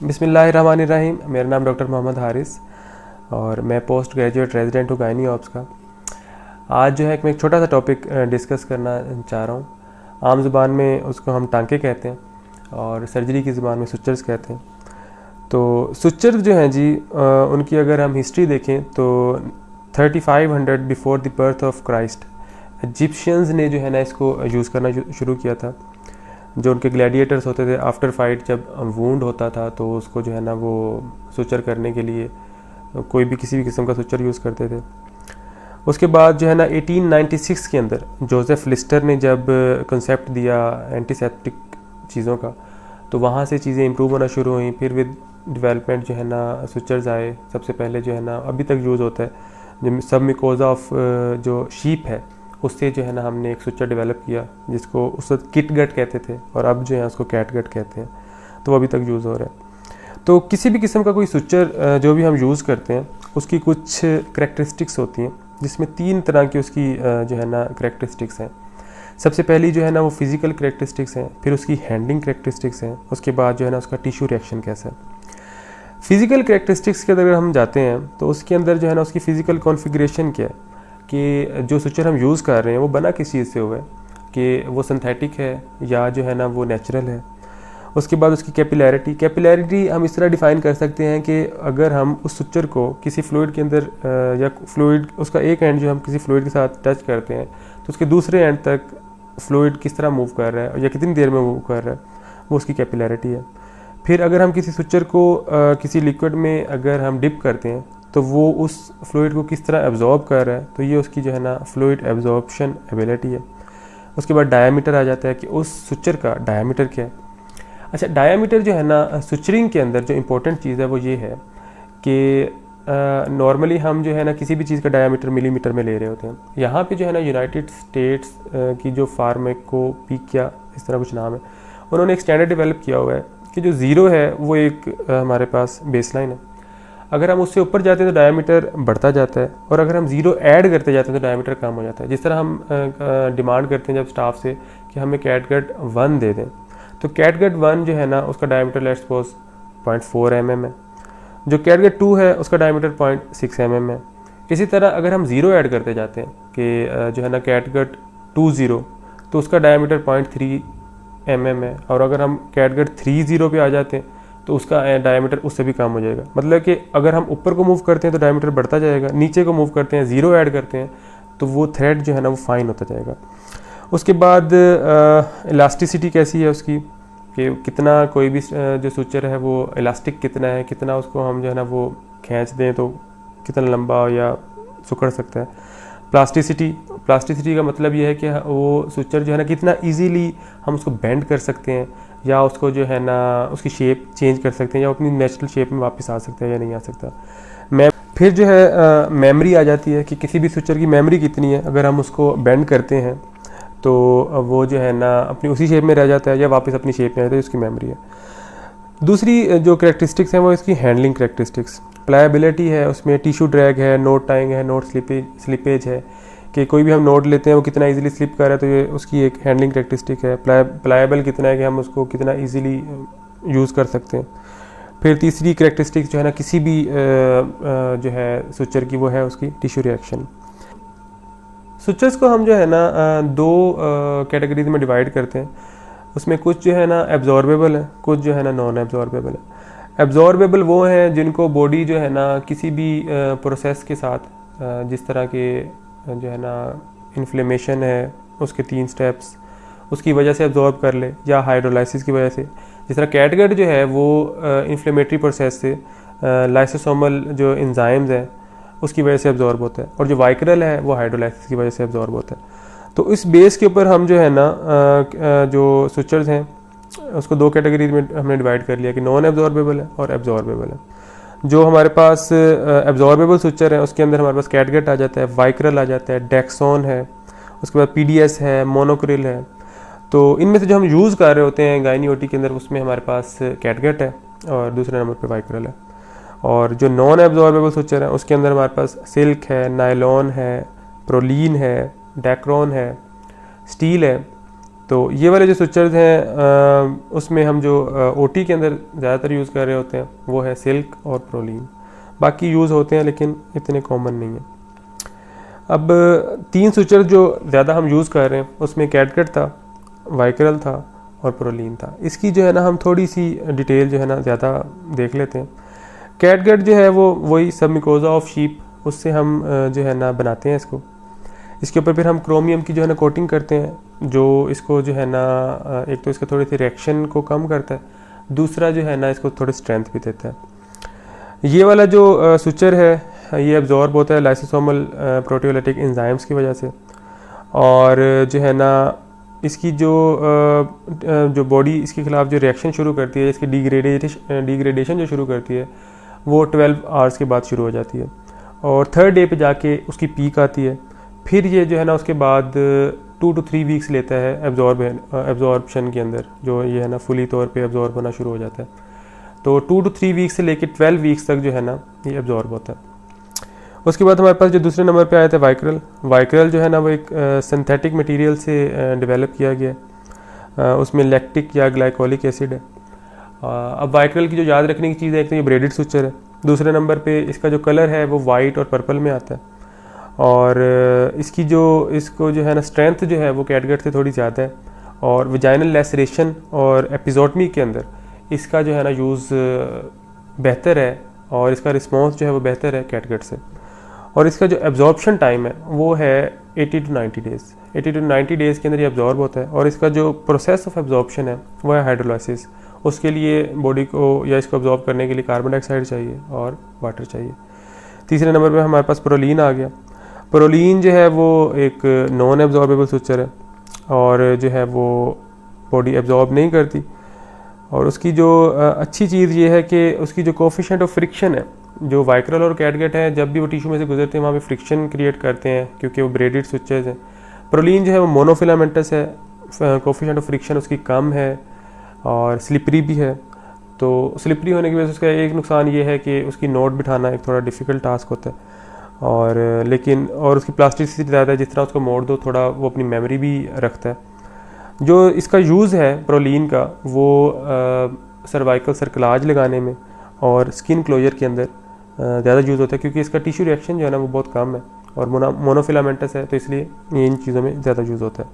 बिस्मिल्लाहिर्रहमानिर्रहीम। मेरा नाम डॉक्टर मोहम्मद हारिस और मैं पोस्ट ग्रेजुएट रेजिडेंट हूँ गायनी ऑप्स का। आज जो है मैं एक छोटा सा टॉपिक डिस्कस करना चाह रहा हूँ। आम ज़ुबान में उसको हम टांके कहते हैं और सर्जरी की ज़ुबान में सुचर्स कहते हैं। तो सुचर जो हैं जी, उनकी अगर हम हिस्ट्री देखें तो 3500 before the birth of Christ Egyptians ने जो है ना इसको यूज़ करना शुरू किया था। जो उनके ग्लैडिएटर्स होते थे, आफ्टर फाइट जब वूंड होता था तो उसको जो है ना वो सुचर करने के लिए कोई भी किसी भी किस्म का सुचर यूज़ करते थे। उसके बाद जो है ना 1896 के अंदर जोसेफ लिस्टर ने जब कंसेप्ट दिया एंटीसेप्टिक चीज़ों का, तो वहाँ से चीज़ें इम्प्रूव होना शुरू हुई। फिर विद डेवलपमेंट जो है ना सुचर्स आए। सबसे पहले जो है ना अभी तक यूज़ होता है जो सब मिकोजा ऑफ जो शीप है उससे जो है ना हमने एक सुचर डेवलप किया जिसको उस वक्त किट गट कहते थे और अब जो है उसको कैट गट कहते हैं। तो वो अभी तक यूज़ हो रहा है। तो किसी भी किस्म का कोई सुचर जो भी हम यूज़ करते हैं उसकी कुछ करैक्टरिस्टिक्स होती हैं, जिसमें 3 तरह की उसकी जो है ना करैक्टरिस्टिक्स हैं। सबसे पहली जो है ना वो फिज़िकल करैक्टरिस्टिक्स हैं, फिर उसकी हैंडलिंग करैक्टरिस्टिक्स हैं, उसके बाद जो है ना उसका टिश्यू रिएक्शन कैसा है। फिज़िकल करैक्टरिस्टिक्स के अगर हम जाते हैं तो उसके अंदर जो है ना उसकी फ़िज़िकल कॉन्फ़िगरेशन क्या है कि जो सुचर हम यूज़ कर रहे हैं वो बना किस चीज़ से हुआ है, कि वो सिंथेटिक है या जो है ना वो नेचुरल है। उसके बाद उसकी कैपिलैरिटी हम इस तरह डिफ़ाइन कर सकते हैं कि अगर हम उस सुचर को किसी फ्लूइड के अंदर या फ्लूइड उसका एक एंड जो हम किसी फ्लूइड के साथ टच करते हैं तो उसके दूसरे एंड तक फ्लूइड किस तरह मूव कर रहा है या कितनी देर में मूव कर रहा है, वो उसकी कैपिलैरिटी है। फिर अगर हम किसी सुचर को किसी लिक्विड में अगर हम डिप करते हैं तो वो उस फ्लूइड को किस तरह एब्जॉर्ब कर रहा है, तो ये उसकी जो है ना फ्लूइड एब्जॉर्प्शन एबिलिटी है। उसके बाद डायामीटर आ जाता है कि उस सुचर का डायामीटर क्या है। अच्छा, डायामीटर जो है ना सुचरिंग के अंदर जो इम्पोर्टेंट चीज़ है वो ये है कि नॉर्मली हम जो है ना किसी भी चीज़ का डायामीटर मिलीमीटर में ले रहे होते हैं। यहाँ पे जो है ना यूनाइटेड स्टेट्स की जो फार्माकोपिया इस तरह कुछ नाम है, उन्होंने एक स्टैंडर्ड डेवलप किया हुआ है कि जो ज़ीरो है वो एक हमारे पास बेसलाइन है। अगर हम उससे ऊपर जाते हैं तो डायामीटर बढ़ता जाता है और अगर हम ज़ीरो ऐड करते जाते हैं तो डायामीटर कम हो जाता है। जिस तरह हम डिमांड करते हैं जब स्टाफ से कि हमें कैटगट 1 दे दें, तो कैटगट 1 जो है ना उसका डायामीटर लेट्स सपोज 0.4 mm है। जो कैटगट 2 है उसका डायामीटर 0.6 mm है। इसी तरह अगर हम ज़ीरो ऐड करते जाते हैं कि जो है ना कैटगट 20 तो उसका डायामीटर 0.3 mm है। और अगर हम कैटगट 30 पे आ जाते हैं तो उसका डायमीटर उससे भी कम हो जाएगा। मतलब कि अगर हम ऊपर को मूव करते हैं तो डायमीटर बढ़ता जाएगा, नीचे को मूव करते हैं ज़ीरो ऐड करते हैं तो वो थ्रेड जो है ना वो फाइन होता जाएगा। उसके बाद इलास्टिसिटी कैसी है उसकी, कि कितना कोई भी जो सुचर है वो इलास्टिक कितना है, कितना उसको हम जो है ना वो खींच दें तो कितना लंबा या सुकड़ सकता है। प्लास्टिसिटी का मतलब ये है कि वो सुचर जो है ना कितना ईजीली हम उसको बेंड कर सकते हैं या उसको जो है ना उसकी शेप चेंज कर सकते हैं या अपनी नेचुरल शेप में वापस आ सकता है या नहीं आ सकता। फिर जो है मेमोरी आ जाती है कि किसी भी सुचर की मेमोरी कितनी है। अगर हम उसको बेंड करते हैं तो वो जो है ना अपनी उसी शेप में रह जाता है या वापस अपनी शेप में आ जाता है, उसकी मेमोरी है। दूसरी जो करैक्टरिस्टिक्स हैं वो इसकी हैंडलिंग करैक्टरिस्टिक्स। प्लायबिलिटी है, उसमें टिश्यू ड्रैग है, नोट टाइंग है, नोट स्लिपेज है कि कोई भी हम नोट लेते हैं वो कितना इजीली स्लिप कर रहा है, तो ये उसकी एक हैंडलिंग करैक्टरिस्टिक है। प्लायबल कितना है कि हम उसको कितना इजीली यूज़ कर सकते हैं। फिर तीसरी करैक्टरिस्टिक जो है ना किसी भी जो है सुचर की वो है उसकी टिश्यू रिएक्शन। सुचर्स को हम जो है ना 2 कैटेगरीज में डिवाइड करते हैं। उसमें कुछ जो है ना एब्जॉर्बेबल है, कुछ जो है ना नॉन एब्जॉर्बेबल है। एब्जॉर्बेबल वो हैं जिनको बॉडी जो है ना किसी भी प्रोसेस के साथ जिस तरह के जो है ना इन्फ्लेमेशन है उसके 3 स्टेप्स उसकी वजह से एब्जॉर्ब कर ले या हाइड्रोलाइसिस की वजह से। जिस तरह कैटगट जो है वो इन्फ्लेमेटरी प्रोसेस से लाइसोसोमल जो एंजाइम्स हैं उसकी वजह से एब्जॉर्ब होता है, और जो वाइक्रल है वो हाइड्रोलाइसिस की वजह से एब्जॉर्ब होता है। तो इस बेस के ऊपर हम जो है ना जो सुचर्स हैं उसको 2 कैटेगरीज में हमने डिवाइड कर लिया कि नॉन एब्जॉर्बेबल है और एब्जॉर्बेबल है। जो हमारे पास एब्जॉर्बेबल सुचर है उसके अंदर हमारे पास कैटगट आ जाता है, वाइक्रल आ जाता है, डेक्सोन है, उसके बाद पीडीएस है, मोनोक्रिल है। तो इनमें से जो हम यूज़ कर रहे होते हैं गायनी ओटी के अंदर उसमें हमारे पास कैटगट है और दूसरे नंबर पे वाइक्रल है। और जो नॉन एब्जॉर्बेबल सुचर है उसके अंदर हमारे पास सिल्क है, नायलॉन है, प्रोलीन है, डैक्रोन है, स्टील है। तो ये वाले जो स्विचर्स हैं उसमें हम जो ओटी के अंदर ज़्यादातर यूज़ कर रहे होते हैं वो है सिल्क और प्रोलीन। बाकी यूज़ होते हैं लेकिन इतने कॉमन नहीं है। अब 3 स्विचर जो ज़्यादा हम यूज़ कर रहे हैं उसमें कैटगट था, वाइक्रल था और प्रोलीन था। इसकी जो है ना हम थोड़ी सी डिटेल जो है ना ज़्यादा देख लेते हैं। कैटगट जो है वो वही सबमिकोजा ऑफ शीप, उससे हम जो है ना बनाते हैं इसको। इसके ऊपर फिर हम क्रोमियम की जो है ना कोटिंग करते हैं, जो इसको जो है ना एक तो इसका थोड़ी सी रिएक्शन को कम करता है, दूसरा जो है ना इसको थोड़ी स्ट्रेंथ भी देता है। ये वाला जो स्विचर है ये एब्जॉर्ब होता है लाइसोसोमल प्रोटियोलाइटिक एंजाइम्स की वजह से, और जो है ना इसकी जो बॉडी इसके खिलाफ जो रिएक्शन शुरू करती है, इसकी डिग्रेडेशन जो शुरू करती है वो 12 आवर्स के बाद शुरू हो जाती है और 3rd डे पे जाके उसकी पीक आती है। फिर ये जो है ना उसके बाद 2 to 3 वीक्स लेता है एब्जॉर्बशन के अंदर, जो ये है ना फुली तौर पे एब्जॉर्ब होना शुरू हो जाता है। तो 2 to 3 वीक्स से लेकर 12 वीक्स तक जो है ना ये एब्जॉर्ब होता है। उसके बाद हमारे पास जो दूसरे नंबर पे आया था वाइक्रल। वाइक्रल जो है ना वो एक सिंथेटिक मटेरियल से डेवलप किया गया है, उसमें लैक्टिक या ग्लाइकोलिक एसिड है। अब वाइक्रल की जो याद रखने की चीज़ है, एक तो ये ब्रेडेड स्विचर है, दूसरे नंबर पे इसका जो कलर है वो वाइट और पर्पल में आता है, और इसको जो है ना स्ट्रेंथ जो है वो कैटगट से थोड़ी ज़्यादा है, और विजाइनल लैसरेशन और एपिजोटमी के अंदर इसका जो है ना यूज़ बेहतर है और इसका रिस्पॉन्स जो है वो बेहतर है कैटगट से। और इसका जो एब्जॉर्प्शन टाइम है वो है 80 to 90 डेज़। 80 to 90 डेज़ के अंदर ये एब्जॉर्ब होता है, और इसका जो प्रोसेस ऑफ एब्जॉर्प्शन है वो है हाइड्रोलाइसिस। उसके लिए बॉडी को या इसको एब्जॉर्ब करने के लिए कार्बन डाइऑक्साइड चाहिए और वाटर चाहिए। तीसरे नंबर पे हमारे पास प्रोलीन आ गया। प्रोलीन जो है वो एक नॉन एब्जॉर्बेबल स्विचर है और जो है वो बॉडी एब्जॉर्ब नहीं करती, और उसकी जो अच्छी चीज़ ये है कि उसकी जो कोफिशिएंट ऑफ फ्रिक्शन है, जो वाइक्रल और कैटगट है जब भी वो टिश्यू में से गुजरते हैं वहाँ पे फ्रिक्शन क्रिएट करते हैं क्योंकि वो ब्रेडेड स्विचेस हैं। प्रोलीन जो है वो मोनोफिलामेंटस है, कोफिशिएंट ऑफ फ्रिक्शन उसकी कम है और स्लिपरी भी है। तो स्लिपरी होने की वजह से उसका एक नुकसान ये है कि उसकी नोट बिठाना एक थोड़ा डिफ़िकल्ट टास्क होता है, और उसकी प्लास्टिसिटी ज़्यादा है, जिस तरह उसको मोड़ दो थोड़ा वो अपनी मेमोरी भी रखता है। जो इसका यूज़ है प्रोलीन का वो सर्वाइकल सर्कलाज लगाने में और स्किन क्लोजर के अंदर ज़्यादा यूज़ होता है, क्योंकि इसका टिश्यू रिएक्शन जो है ना वो बहुत कम है और मोनोफिलामेंटस है, तो इसलिए ये इन चीज़ों में ज़्यादा यूज़ होता है।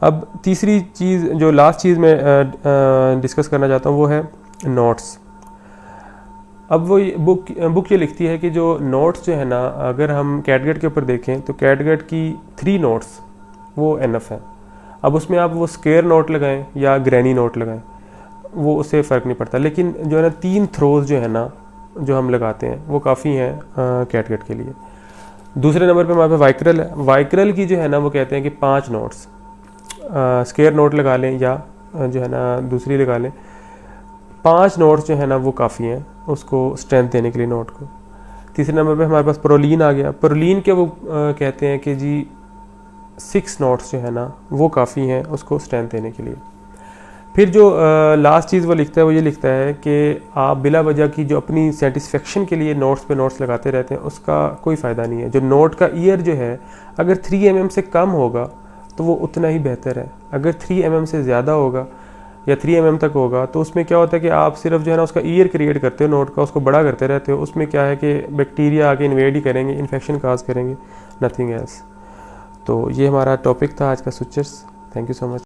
अब तीसरी चीज़, जो लास्ट चीज़ मैं डिस्कस करना चाहता हूँ वो है नोट्स। अब वो बुक ये लिखती है कि जो नोट्स जो है ना, अगर हम कैटगट के ऊपर देखें तो कैटगट की 3 नोट्स वो एनफ है। अब उसमें आप वो स्क्वायर नोट लगाएं या ग्रैनी नोट लगाएं, वो उससे फ़र्क नहीं पड़ता, लेकिन जो है ना 3 थ्रोज जो है ना जो हम लगाते हैं वो काफ़ी हैं कैटगट के लिए। दूसरे नंबर पे हमारे पास वाइक्रल है। वाइक्रल की जो है ना वो कहते हैं कि 5 नोट्स स्क्वायर नोट लगा लें या जो है ना दूसरी लगा लें, 5 नोट्स जो है ना वो काफ़ी हैं उसको स्ट्रेंथ देने के लिए नोट को। तीसरे नंबर पे हमारे पास प्रोलीन आ गया। प्रोलीन के वो कहते हैं कि जी 6 नोट्स जो है ना वो काफ़ी हैं उसको स्ट्रेंथ देने के लिए। फिर जो लास्ट चीज़ वो लिखता है वो ये लिखता है कि आप बिला वजह की जो अपनी सेटिस्फेक्शन के लिए नोट्स पे नोट्स लगाते रहते हैं उसका कोई फ़ायदा नहीं है। जो नोट का ईयर जो है अगर 3 mm से कम होगा तो वो उतना ही बेहतर है, अगर 3 mm से ज़्यादा होगा या 3 mm तक होगा तो उसमें क्या होता है कि आप सिर्फ जो है ना उसका ईयर क्रिएट करते हो नोट का, उसको बड़ा करते रहते हो, उसमें क्या है कि बैक्टीरिया आके इन्वेड ही करेंगे, इन्फेक्शन काज करेंगे, नथिंग एल्स। तो ये हमारा टॉपिक था आज का switchers. Thank you so much.